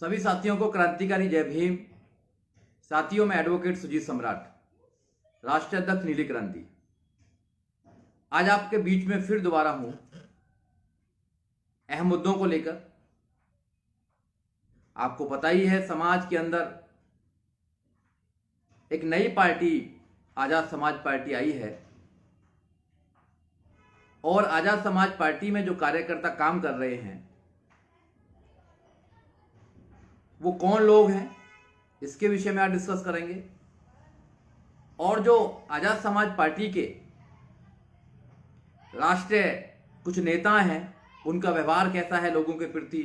सभी साथियों को क्रांतिकारी जय भीम। साथियों में एडवोकेट सुजीत सम्राट, राष्ट्रीय अध्यक्ष नीली क्रांति। आज आपके बीच में फिर दोबारा हूं अहम मुद्दों को लेकर। आपको पता ही है, समाज के अंदर एक नई पार्टी आजाद समाज पार्टी आई है और आजाद समाज पार्टी में जो कार्यकर्ता काम कर रहे हैं वो कौन लोग हैं, इसके विषय में आज डिस्कस करेंगे। और जो आजाद समाज पार्टी के राष्ट्रीय कुछ नेता हैं, उनका व्यवहार कैसा है लोगों के प्रति,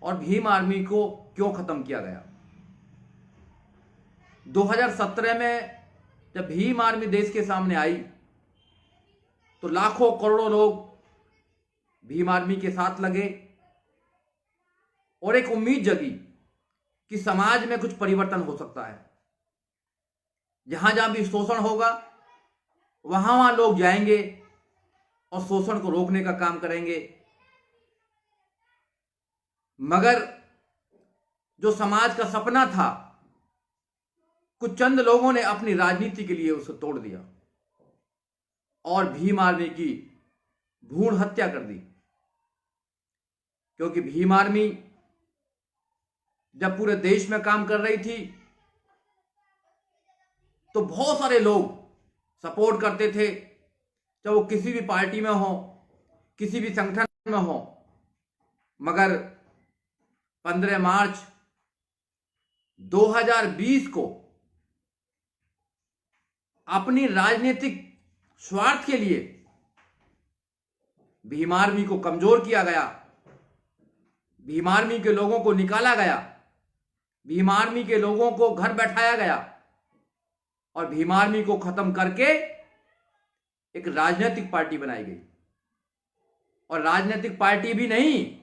और भीम आर्मी को क्यों खत्म किया गया। 2017 में जब भीम आर्मी देश के सामने आई तो लाखों करोड़ों लोग भीम आर्मी के साथ लगे और एक उम्मीद जगी कि समाज में कुछ परिवर्तन हो सकता है। जहां जहां भी शोषण होगा वहां वहां लोग जाएंगे और शोषण को रोकने का काम करेंगे। मगर जो समाज का सपना था, कुछ चंद लोगों ने अपनी राजनीति के लिए उसे तोड़ दिया और भीम आर्मी की भ्रूण हत्या कर दी। क्योंकि भीम आर्मी जब पूरे देश में काम कर रही थी तो बहुत सारे लोग सपोर्ट करते थे, चाहे वो किसी भी पार्टी में हो, किसी भी संगठन में हो। मगर 15 मार्च 2020 को अपनी राजनीतिक स्वार्थ के लिए भीम आर्मी को कमजोर किया गया, भीम आर्मी के लोगों को निकाला गया, भीम आर्मी के लोगों को घर बैठाया गया और भीम आर्मी को खत्म करके एक राजनीतिक पार्टी बनाई गई। और राजनीतिक पार्टी भी नहीं,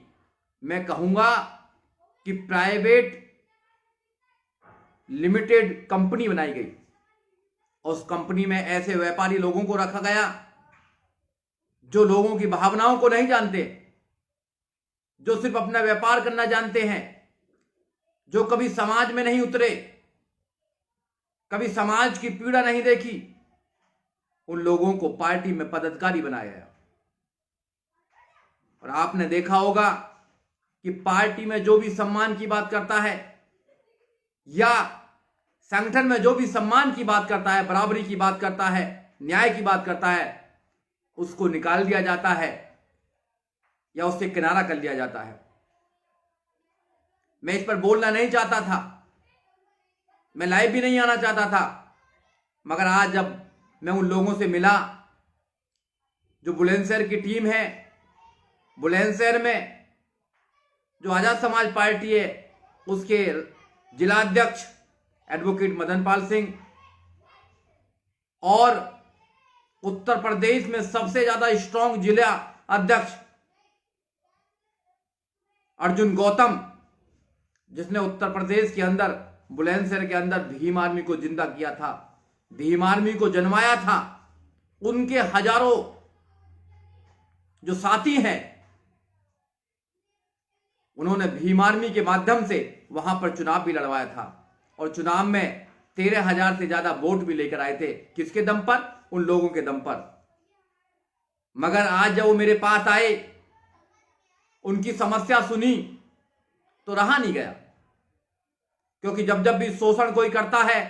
मैं कहूंगा कि प्राइवेट लिमिटेड कंपनी बनाई गई। उस कंपनी में ऐसे व्यापारी लोगों को रखा गया जो लोगों की भावनाओं को नहीं जानते, जो सिर्फ अपना व्यापार करना जानते हैं, जो कभी समाज में नहीं उतरे, कभी समाज की पीड़ा नहीं देखी। उन लोगों को पार्टी में पदाधिकारी बनाया गया। और आपने देखा होगा कि पार्टी में जो भी सम्मान की बात करता है या संगठन में जो भी सम्मान की बात करता है, बराबरी की बात करता है, न्याय की बात करता है, उसको निकाल दिया जाता है या उससे किनारा कर लिया जाता है। मैं इस पर बोलना नहीं चाहता था, मैं लाइव भी नहीं आना चाहता था, मगर आज जब मैं उन लोगों से मिला जो बुलंदशहर की टीम है, बुलंदशहर में जो आजाद समाज पार्टी है उसके जिला अध्यक्ष एडवोकेट मदन पाल सिंह और उत्तर प्रदेश में सबसे ज्यादा स्ट्रांग जिला अध्यक्ष अर्जुन गौतम, जिसने उत्तर प्रदेश के अंदर बुलंदशहर के अंदर भीम आर्मी को जिंदा किया था, भीम आर्मी को जन्माया था, उनके हजारों जो साथी हैं, उन्होंने भीम आर्मी के माध्यम से वहां पर चुनाव भी लड़वाया था और चुनाव में 13,000 से ज्यादा वोट भी लेकर आए थे। किसके दम पर? उन लोगों के दम पर। मगर आज जब वो मेरे पास आए, उनकी समस्या सुनी तो रहा नहीं गया। क्योंकि जब जब भी शोषण कोई करता है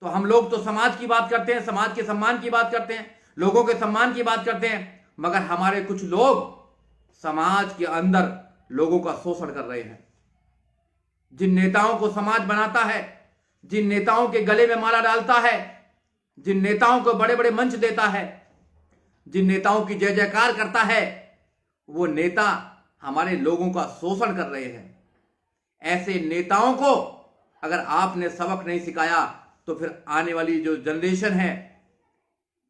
तो हम लोग तो समाज की बात करते हैं, समाज के सम्मान की बात करते हैं, लोगों के सम्मान की बात करते हैं, मगर हमारे कुछ लोग समाज के अंदर लोगों का शोषण कर रहे हैं। जिन नेताओं को समाज बनाता है, जिन नेताओं के गले में माला डालता है, जिन नेताओं को बड़े बड़े मंच देता है, जिन नेताओं की जय जयकार करता है, वो नेता हमारे लोगों का शोषण कर रहे हैं। ऐसे नेताओं को अगर आपने सबक नहीं सिखाया तो फिर आने वाली जो जनरेशन है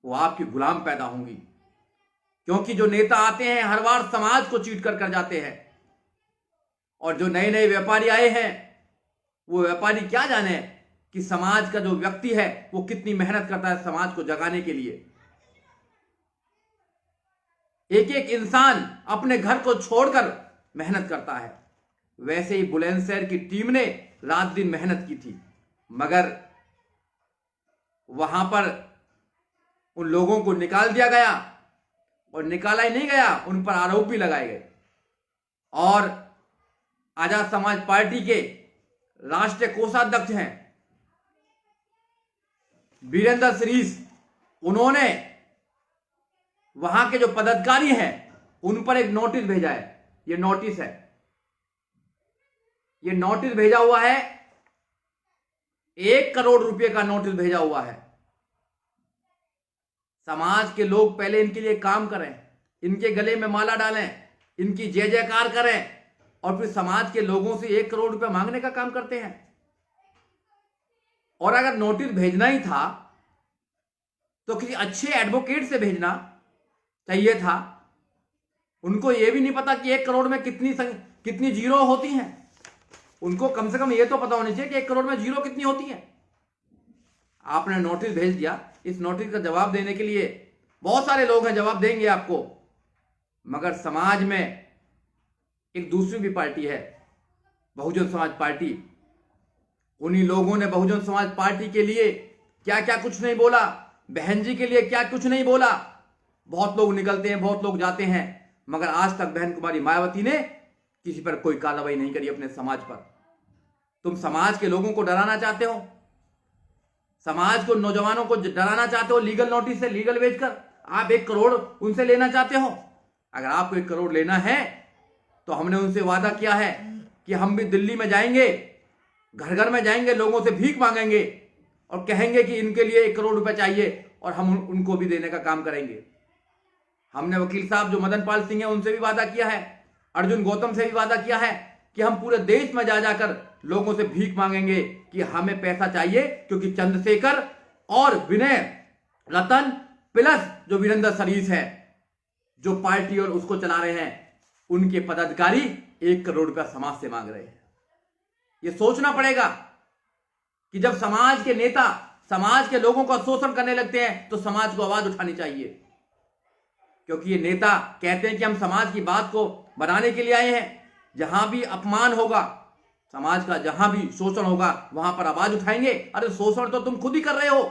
वो आपकी गुलाम पैदा होंगी। क्योंकि जो नेता आते हैं हर बार समाज को चीट कर जाते हैं, और जो नए नए व्यापारी आए हैं वो व्यापारी क्या जाने कि समाज का जो व्यक्ति है वो कितनी मेहनत करता है समाज को जगाने के लिए। एक एक इंसान अपने घर को छोड़कर मेहनत करता है। वैसे ही बुलंदशहर की टीम ने रात दिन मेहनत की थी, मगर वहां पर उन लोगों को निकाल दिया गया, और निकाला ही नहीं गया, उन पर आरोप भी लगाए गए। और आजाद समाज पार्टी के राष्ट्रीय कोषाध्यक्ष हैं वीरेंद्र सरीस, उन्होंने वहां के जो पदाधिकारी हैं उन पर एक नोटिस भेजा है। ये नोटिस है, ये नोटिस भेजा हुआ है, 1 करोड़ रुपए का नोटिस भेजा हुआ है। समाज के लोग पहले इनके लिए काम करें, इनके गले में माला डालें, इनकी जय जयकार करें, और फिर समाज के लोगों से 1 करोड़ रुपए मांगने का काम करते हैं। और अगर नोटिस भेजना ही था तो किसी अच्छे एडवोकेट से भेजना चाहिए था। उनको यह भी नहीं पता कि 1 करोड़ में कितनी जीरो होती हैं। उनको कम से कम यह तो पता होना चाहिए कि 1 करोड़ में जीरो कितनी होती है। आपने नोटिस भेज दिया, इस नोटिस का जवाब देने के लिए बहुत सारे लोग हैं, जवाब देंगे आपको, मगर समाज में एक दूसरी भी पार्टी है, बहुजन समाज पार्टी। उन्हीं लोगों ने बहुजन समाज पार्टी के लिए क्या क्या कुछ नहीं बोला, बहन जी के लिए क्या कुछ नहीं बोला। बहुत लोग निकलते हैं, बहुत लोग जाते हैं, मगर आज तक बहन कुमारी मायावती ने किसी पर कोई कार्रवाई नहीं करी अपने समाज पर। तुम समाज के लोगों को डराना चाहते हो, समाज को, नौजवानों को डराना चाहते हो लीगल नोटिस से, लीगल वेज कर आप 1 करोड़ उनसे लेना चाहते हो। अगर आपको 1 करोड़ लेना है तो हमने उनसे वादा किया है कि हम भी दिल्ली में जाएंगे, घर घर में जाएंगे, लोगों से भीख मांगेंगे और कहेंगे कि इनके लिए 1 करोड़ रुपए चाहिए, और हम उनको भी देने का काम करेंगे। हमने वकील साहब जो मदन पाल सिंह है उनसे भी वादा किया है, अर्जुन गौतम से भी वादा किया है कि हम पूरे देश में जा जाकर लोगों से भीख मांगेंगे कि हमें पैसा चाहिए, क्योंकि चंद्रशेखर और विनय रतन प्लस जो वीरेंद्र सरीस है, जो पार्टी और उसको चला रहे हैं, उनके पदाधिकारी 1 करोड़ रुपया समाज से मांग रहे हैं। यह सोचना पड़ेगा कि जब समाज के नेता समाज के लोगों का शोषण करने लगते हैं तो समाज को आवाज उठानी चाहिए, क्योंकि ये नेता कहते हैं कि हम समाज की बात को बनाने के लिए आए हैं। जहां भी अपमान होगा समाज का, जहां भी शोषण होगा, वहां पर आवाज उठाएंगे। अरे शोषण तो तुम खुद ही कर रहे हो।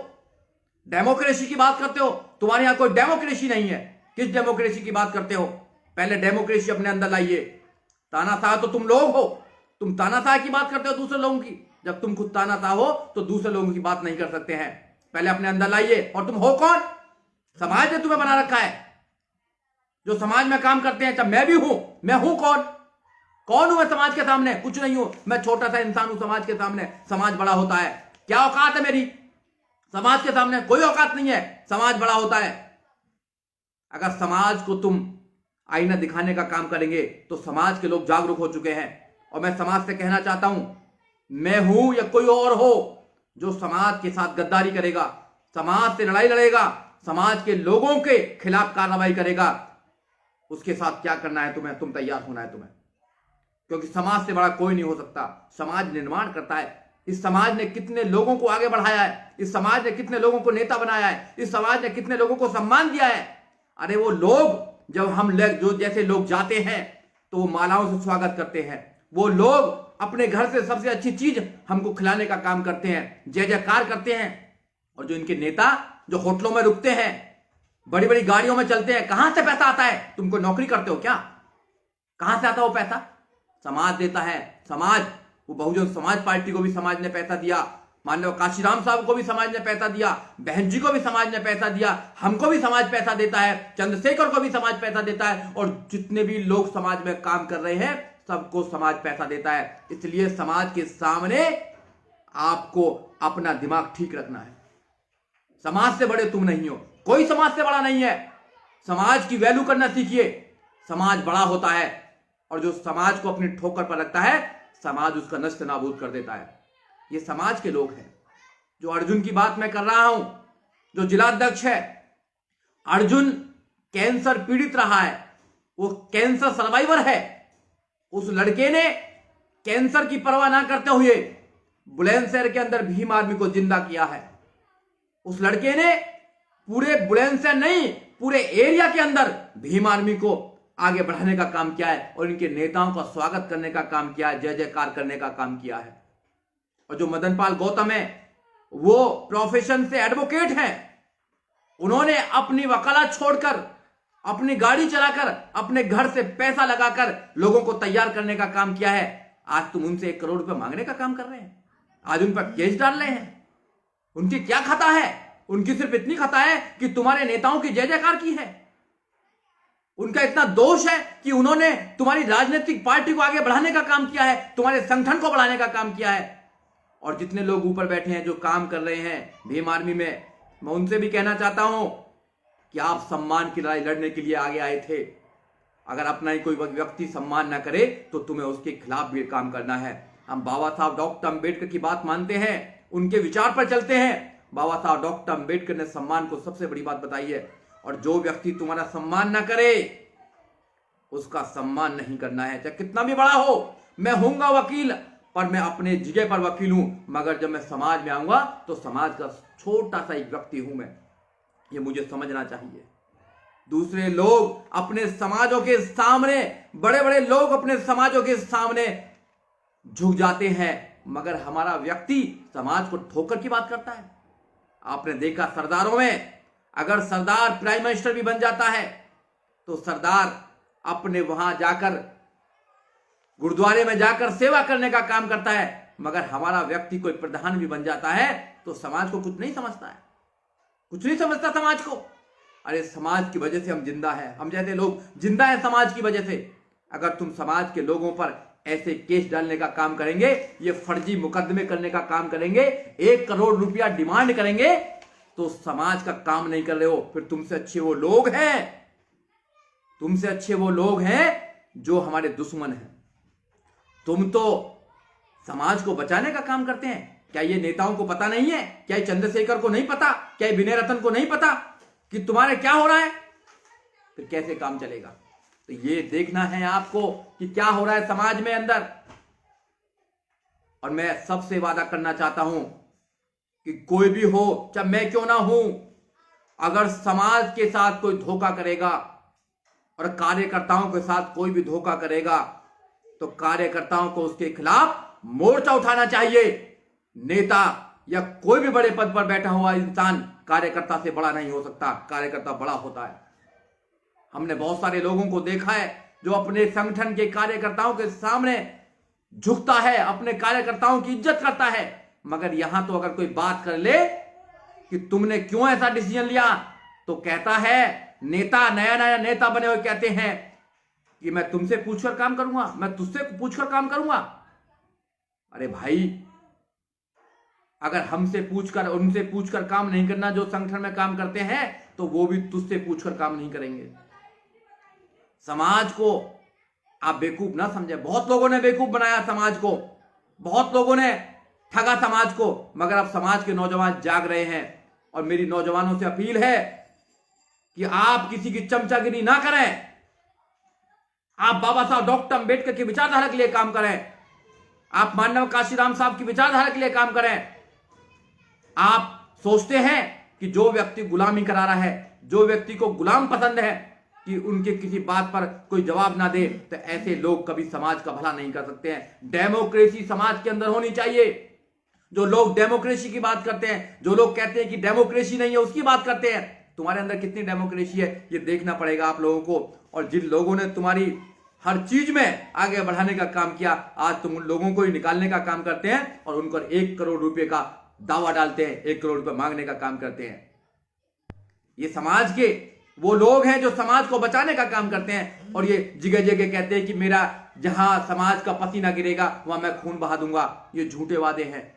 डेमोक्रेसी की बात करते हो, तुम्हारे यहां कोई डेमोक्रेसी नहीं है। किस डेमोक्रेसी की बात करते हो? पहले डेमोक्रेसी अपने अंदर लाइए। तानाशाह तो तुम लोग हो, तुम तानाशाह की बात करते हो दूसरे लोगों की। जब तुम खुद तानाशाह हो तो दूसरे लोगों की बात नहीं कर सकते हैं। पहले अपने अंदर लाइए। और तुम हो कौन? समाज ने तुम्हें बना रखा है, जो समाज में काम करते हैं। जब मैं भी हूं, मैं हूं कौन हूं मैं समाज के सामने? कुछ नहीं हूं, मैं छोटा सा इंसान हूं समाज के सामने। समाज बड़ा होता है। क्या औकात है मेरी समाज के सामने? कोई औकात नहीं है। समाज बड़ा होता है। अगर समाज को तुम आईना दिखाने का काम करेंगे तो समाज के लोग जागरूक हो चुके हैं। और मैं समाज से कहना चाहता हूं, मैं हूं या कोई और हो, जो समाज के साथ गद्दारी करेगा, समाज से लड़ाई लड़ेगा, समाज के लोगों के खिलाफ कार्रवाई करेगा, उसके साथ क्या करना है तुम्हें, तुम तैयार होना है तुम्हें। क्योंकि समाज से बड़ा कोई नहीं हो सकता। समाज निर्माण करता है। इस समाज ने कितने लोगों को आगे बढ़ाया है, इस समाज ने कितने लोगों को नेता बनाया है, इस समाज ने कितने लोगों को सम्मान दिया है। अरे वो लोग, जब हम जो जैसे लोग जाते हैं तो वो मालाओं से स्वागत करते हैं। वो लोग अपने घर से सबसे अच्छी चीज हमको खिलाने का काम करते हैं, जय जयकार करते हैं। और जो इनके नेता जो होटलों में रुकते हैं, बड़ी बड़ी गाड़ियों में चलते हैं, कहां से पैसा आता है? तुमको नौकरी करते हो क्या? कहां से आता है वो पैसा? समाज देता है। समाज, वो बहुजन समाज पार्टी को भी समाज ने पैसा दिया, माननीय काशीराम साहब को भी समाज ने पैसा दिया, बहन जी को भी समाज ने पैसा दिया, हमको भी समाज पैसा देता है, चंद्रशेखर को भी समाज पैसा देता है, और जितने भी लोग समाज में काम कर रहे हैं सबको समाज पैसा देता है। इसलिए समाज के सामने आपको अपना दिमाग ठीक रखना है। समाज से बड़े तुम नहीं हो, कोई समाज से बड़ा नहीं है। समाज की वैल्यू करना सीखिए। समाज बड़ा होता है, और जो समाज को अपनी ठोकर पर रखता है, समाज उसका नष्ट नाबूद कर देता है। ये समाज के लोग हैं। जो अर्जुन की बात मैं कर रहा हूं, जो जिलाध्यक्ष है, अर्जुन कैंसर पीड़ित रहा है, वो कैंसर सर्वाइवर है। उस लड़के ने कैंसर की परवाह ना करते हुए बुलंदशहर के अंदर भीम आर्मी को जिंदा किया है। उस लड़के ने पूरे बुलंदशहर नहीं, पूरे एरिया के अंदर भीम आर्मी को आगे बढ़ाने का काम किया है और इनके नेताओं का स्वागत करने का काम किया है, जय जयकार करने का काम किया है। और जो मदन पाल गौतम है वो प्रोफेशन से एडवोकेट हैं। उन्होंने अपनी वकालत छोड़कर, अपनी गाड़ी चलाकर, अपने घर से पैसा लगाकर लोगों को तैयार करने का काम किया है। आज तुम उनसे 1 करोड़ रुपए मांगने का काम कर रहे हैं, आज उन पर केस डाल रहे हैं। उनकी क्या खता है? उनकी सिर्फ इतनी खता है कि तुम्हारे नेताओं की जय जयकार की है। उनका इतना दोष है कि उन्होंने तुम्हारी राजनीतिक पार्टी को आगे बढ़ाने का काम किया है, तुम्हारे संगठन को बढ़ाने का काम किया है। और जितने लोग ऊपर बैठे हैं जो काम कर रहे हैं भीम आर्मी में, मैं उनसे भी कहना चाहता हूं कि आप सम्मान की लड़ाई लड़ने के लिए आगे आए थे। अगर अपना ही कोई व्यक्ति सम्मान ना करे तो तुम्हें उसके खिलाफ भी काम करना है। हम बाबा साहब डॉक्टर अंबेडकर की बात मानते हैं, उनके विचार पर चलते हैं। बाबा साहब डॉक्टर अंबेडकर ने सम्मान को सबसे बड़ी बात बताई है। और जो व्यक्ति तुम्हारा सम्मान ना करे उसका सम्मान नहीं करना है, चाहे कितना भी बड़ा हो। मैं हूंगा वकील, पर मैं अपने जगह पर वकील हूं, मगर जब मैं समाज में आऊंगा तो समाज का छोटा सा एक व्यक्ति हूं मैं, ये मुझे समझना चाहिए। दूसरे लोग अपने समाजों के सामने, बड़े बड़े लोग अपने समाजों के सामने झुक जाते हैं, मगर हमारा व्यक्ति समाज को ठोकर की बात करता है। आपने देखा सरदारों में, अगर सरदार प्राइम मिनिस्टर भी बन जाता है तो सरदार अपने वहां जाकर गुरुद्वारे में जाकर सेवा करने का काम करता है, मगर हमारा व्यक्ति कोई प्रधान भी बन जाता है तो समाज को कुछ नहीं समझता है, कुछ नहीं समझता समाज को। अरे समाज की वजह से हम जिंदा हैं, हम जैसे लोग जिंदा हैं समाज की वजह से। अगर तुम समाज के लोगों पर ऐसे केस डालने का काम करेंगे, ये फर्जी मुकदमे करने का काम करेंगे, 1 करोड़ रुपया डिमांड करेंगे, तो समाज का काम नहीं कर रहे हो। फिर तुमसे अच्छे वो लोग हैं, तुमसे अच्छे वो लोग हैं जो हमारे दुश्मन हैं। तुम तो समाज को बचाने का काम करते हैं। क्या ये नेताओं को पता नहीं है? क्या ये चंद्रशेखर को नहीं पता? क्या ये विनय रतन को नहीं पता कि तुम्हारे क्या हो रहा है? फिर कैसे काम चलेगा? तो ये देखना है आपको कि क्या हो रहा है समाज में अंदर। और मैं सबसे वादा करना चाहता हूं कि कोई भी हो, चाहे मैं क्यों ना हूं, अगर समाज के साथ कोई धोखा करेगा और कार्यकर्ताओं के साथ कोई भी धोखा करेगा तो कार्यकर्ताओं को उसके खिलाफ मोर्चा उठाना चाहिए। नेता या कोई भी बड़े पद पर बैठा हुआ इंसान कार्यकर्ता से बड़ा नहीं हो सकता, कार्यकर्ता बड़ा होता है। हमने बहुत सारे लोगों को देखा है जो अपने संगठन के कार्यकर्ताओं के सामने झुकता है, अपने कार्यकर्ताओं की इज्जत करता है, मगर यहां तो अगर कोई बात कर ले कि तुमने क्यों ऐसा डिसीजन लिया तो कहता है, नेता नया नया नेता बने हुए कहते हैं कि मैं तुमसे पूछकर काम करूंगा, मैं तुझसे पूछकर काम करूंगा। अरे भाई, अगर हमसे पूछकर उनसे पूछकर काम नहीं करना जो संगठन में काम करते हैं तो वो भी तुझसे पूछकर काम नहीं करेंगे। समाज को आप बेवकूफ ना समझे। बहुत लोगों ने बेवकूफ बनाया समाज को, बहुत लोगों ने ठगा समाज को, मगर अब समाज के नौजवान जाग रहे हैं। और मेरी नौजवानों से अपील है कि आप किसी की चमचागिरी ना करें। आप बाबा साहब डॉक्टर अंबेडकर की विचारधारा के लिए काम करें, आप मानव काशीराम साहब की विचारधारा के लिए काम करें। आप सोचते हैं कि जो व्यक्ति गुलामी करा रहा है, जो व्यक्ति को गुलाम पसंद है कि उनके किसी बात पर कोई जवाब ना दे, तो ऐसे लोग कभी समाज का भला नहीं कर सकते हैं। डेमोक्रेसी समाज के अंदर होनी चाहिए। जो लोग डेमोक्रेसी की बात करते हैं, जो लोग कहते हैं कि डेमोक्रेसी नहीं है, उसकी बात करते हैं। तुम्हारे अंदर कितनी डेमोक्रेसी है ये देखना पड़ेगा आप लोगों को। और जिन लोगों ने तुम्हारी हर चीज में आगे बढ़ाने का काम किया, आज तुम उन लोगों को ही निकालने का काम करते हैं और उन पर 1 करोड़ रुपए का दावा डालते हैं, 1 करोड़ रुपए मांगने का काम करते हैं। ये समाज के वो लोग हैं जो समाज को बचाने का काम करते हैं और ये जगह जगह कहते हैं कि मेरा जहां समाज का पसीना गिरेगा वहां मैं खून बहा दूंगा। ये झूठे वादे हैं,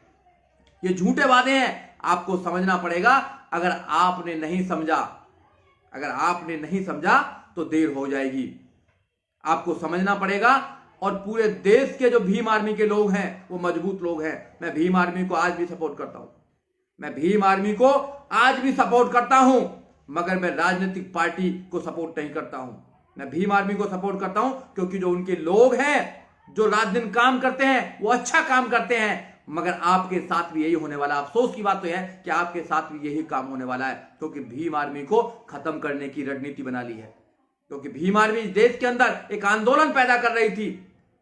ये झूठे वादे हैं। आपको समझना पड़ेगा। अगर आपने नहीं समझा, अगर आपने नहीं समझा तो देर हो जाएगी। आपको समझना पड़ेगा। और पूरे देश के जो भीम आर्मी के लोग हैं वो मजबूत लोग हैं। मैं भीम आर्मी को आज भी सपोर्ट करता हूं, मैं भीम आर्मी को आज भी सपोर्ट करता हूं, मगर मैं राजनीतिक पार्टी को सपोर्ट नहीं करता हूं। मैं भीम आर्मी को सपोर्ट करता हूं क्योंकि जो उनके लोग हैं, जो रात दिन काम करते हैं, वो अच्छा काम करते हैं। मगर आपके साथ भी यही होने वाला। अफसोस की बात तो है कि आपके साथ भी यही काम होने वाला है, क्योंकि भीम आर्मी को खत्म करने की रणनीति बना ली है। क्योंकि भीम आर्मी इस देश के अंदर एक आंदोलन पैदा कर रही थी,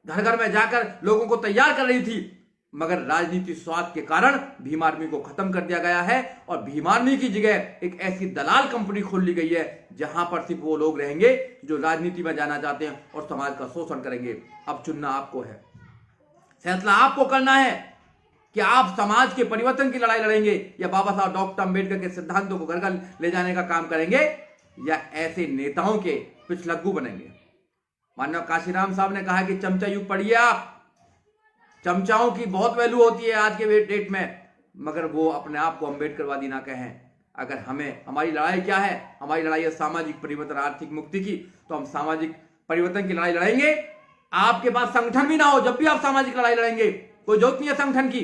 घर घर में जाकर लोगों को तैयार कर रही थी, मगर राजनीति स्वार्थ के कारण भीम आर्मी को खत्म कर दिया गया है और भीम आर्मी की जगह एक ऐसी दलाल कंपनी खोल ली गई है जहां पर सिर्फ वो लोग रहेंगे जो राजनीति में जाना चाहते हैं और समाज का शोषण करेंगे। अब चुनना आपको है, फैसला आपको करना है कि आप समाज के परिवर्तन की लड़ाई लड़ेंगे या बाबा साहब डॉक्टर अंबेडकर के सिद्धांतों को घर घर ले जाने का काम करेंगे या ऐसे नेताओं के पिछलग्गू बनेंगे। माननीय काशीराम साहब ने कहा कि चमचा युग पढ़िए आप, चमचाओं की बहुत वैल्यू होती है आज के डेट में, मगर वो अपने आप को अंबेडकरवादी ना कहें। अगर हमारी लड़ाई क्या है, हमारी लड़ाई है सामाजिक परिवर्तन आर्थिक मुक्ति की, तो हम सामाजिक परिवर्तन की लड़ाई लड़ेंगे। आपके पास संगठन भी ना हो, जब भी आप सामाजिक लड़ाई लड़ेंगे, कोई जरूरत नहीं है संगठन की,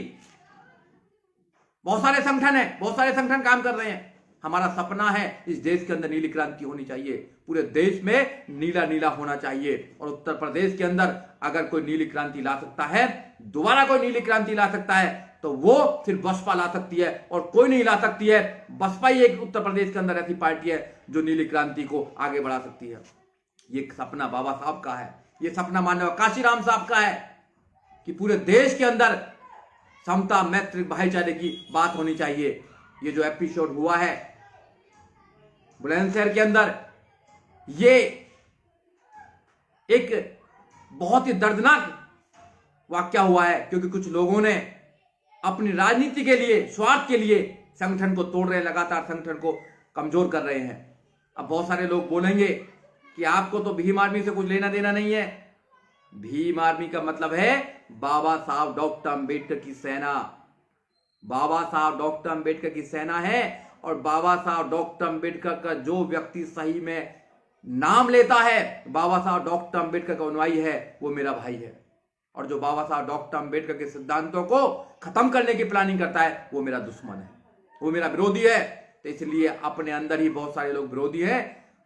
बहुत सारे संगठन है, बहुत सारे संगठन काम कर रहे हैं। हमारा सपना है इस देश के अंदर नीली क्रांति होनी चाहिए, पूरे देश में नीला नीला होना चाहिए। और उत्तर प्रदेश के अंदर अगर कोई नीली क्रांति ला सकता है, दोबारा कोई नीली क्रांति ला सकता है, तो वो सिर्फ बसपा ला सकती है और कोई नहीं ला सकती है। बसपा ही एक उत्तर प्रदेश के अंदर ऐसी पार्टी है जो नीली क्रांति को आगे बढ़ा सकती है। ये सपना बाबा साहब का है, ये सपना माननीय काशीराम साहब का है कि पूरे देश के अंदर समता मैत्री भाईचारे की बात होनी चाहिए। ये जो एपिसोड हुआ है बुलंदशहर के अंदर, ये एक बहुत ही दर्दनाक वाकया हुआ है, क्योंकि कुछ लोगों ने अपनी राजनीति के लिए, स्वार्थ के लिए संगठन को तोड़ रहे हैं, लगातार संगठन को कमजोर कर रहे हैं। अब बहुत सारे लोग बोलेंगे कि आपको तो भीम आर्मी से कुछ लेना देना नहीं है। भीम आर्मी का मतलब है बाबा साहब डॉक्टर अंबेडकर की सेना। बाबा साहब डॉक्टर अंबेडकर की सेना है और बाबा साहब डॉक्टर अंबेडकर का जो व्यक्ति सही में नाम लेता है, बाबा साहब डॉक्टर अंबेडकर का अनुयायी है, वो मेरा भाई है। और जो बाबा साहब डॉक्टर अंबेडकर के सिद्धांतों को खत्म करने की प्लानिंग करता है, वो मेरा दुश्मन है, वो मेरा विरोधी है। तो इसलिए अपने अंदर ही बहुत सारे लोग विरोधी हैं।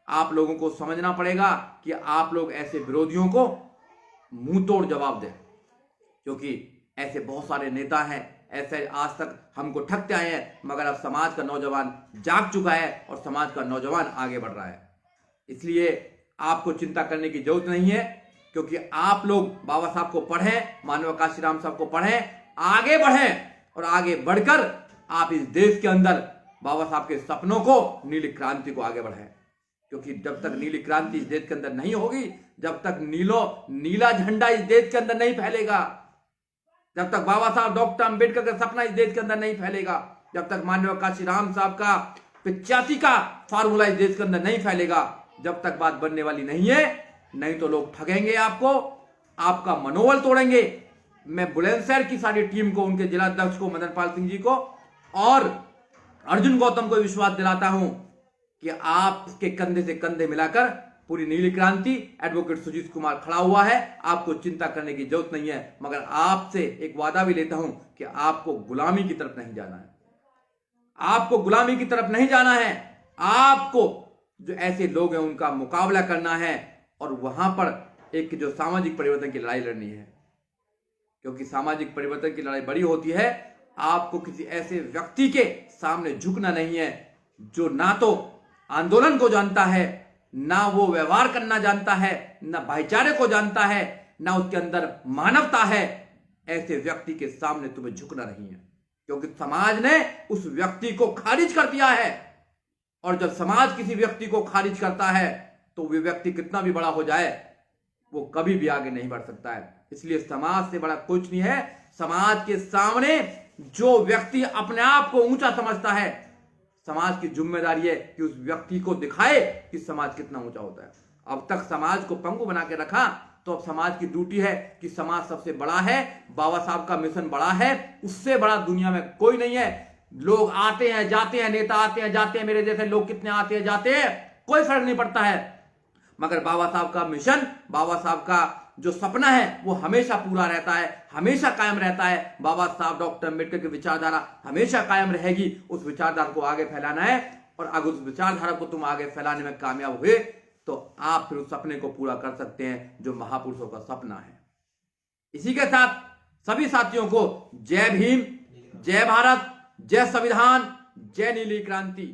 आप लोगों को समझना पड़ेगा कि आप लोग ऐसे विरोधियों को मुंह तोड़ जवाब दें, क्योंकि ऐसे बहुत सारे नेता हैं, ऐसे आज तक हमको ठगते आए हैं, मगर अब समाज का नौजवान जाग चुका है और समाज का नौजवान आगे बढ़ रहा है। इसलिए आपको चिंता करने की जरूरत नहीं है, क्योंकि आप लोग बाबा साहब को पढ़ें, माननीय काशीराम साहब को पढ़ें, आगे बढ़ें और आगे बढ़कर आप इस देश के अंदर बाबा साहब के सपनों को, नीली क्रांति को आगे बढ़ें। क्योंकि जब तक नीली क्रांति इस देश के अंदर नहीं होगी, जब तक नीला झंडा इस देश के अंदर नहीं फैलेगा, जब तक बाबा साहब डॉक्टर अंबेडकर का सपना इस देश के अंदर नहीं फैलेगा, जब तक माननीय काशीराम साहब का 85 का फार्मूला इस देश के अंदर नहीं फैलेगा, जब तक बात बनने वाली नहीं है। नहीं तो लोग ठगेंगे आपको, आपका मनोबल तोड़ेंगे। मैं बुलंदशहर की सारी टीम को, उनके जिला अध्यक्ष को, मदन पाल सिंह जी को और अर्जुन गौतम को विश्वास दिलाता हूं कि आप इसके कंधे से कंधे मिलाकर पूरी नीली क्रांति, एडवोकेट सुजीत कुमार खड़ा हुआ है, आपको चिंता करने की जरूरत नहीं है। मगर आपसे एक वादा भी लेता हूं कि आपको गुलामी की तरफ नहीं जाना है, आपको गुलामी की तरफ नहीं जाना है। आपको जो ऐसे लोग हैं उनका मुकाबला करना है और वहां पर एक जो सामाजिक परिवर्तन की लड़ाई लड़नी है, क्योंकि सामाजिक परिवर्तन की लड़ाई बड़ी होती है। आपको किसी ऐसे व्यक्ति के सामने झुकना नहीं है जो ना तो आंदोलन को जानता है, ना वो व्यवहार करना जानता है, ना भाईचारे को जानता है, ना उसके अंदर मानवता है। ऐसे व्यक्ति के सामने तुम्हें झुकना नहीं है, क्योंकि समाज ने उस व्यक्ति को खारिज कर दिया है। और जब समाज किसी व्यक्ति को खारिज करता है तो वो व्यक्ति कितना भी बड़ा हो जाए, वो कभी भी आगे नहीं बढ़ सकता है। इसलिए समाज से बड़ा कुछ नहीं है। समाज के सामने जो व्यक्ति अपने आप को ऊंचा समझता है, समाज की जिम्मेदारी है कि उस व्यक्ति को दिखाए कि समाज कितना ऊंचा होता है। अब तक समाज को पंगु बना के रखा, तो अब समाज की ड्यूटी है कि समाज सबसे बड़ा है, बाबा साहब का मिशन बड़ा है, उससे बड़ा दुनिया में कोई नहीं है। लोग आते हैं जाते हैं, नेता आते हैं जाते हैं, मेरे जैसे लोग कितने आते हैं जाते हैं, कोई फर्क नहीं पड़ता है। मगर बाबा साहब का मिशन, बाबा साहब का जो सपना है वो हमेशा पूरा रहता है, हमेशा कायम रहता है। बाबा साहब डॉक्टर अंबेडकर की विचारधारा हमेशा कायम रहेगी। उस विचारधारा को आगे फैलाना है, और अगर उस विचारधारा को तुम आगे फैलाने में कामयाब हुए तो आप फिर उस सपने को पूरा कर सकते हैं जो महापुरुषों का सपना है। इसी के साथ सभी साथियों को जय भीम, जय भारत, जय संविधान, जय नीली क्रांति।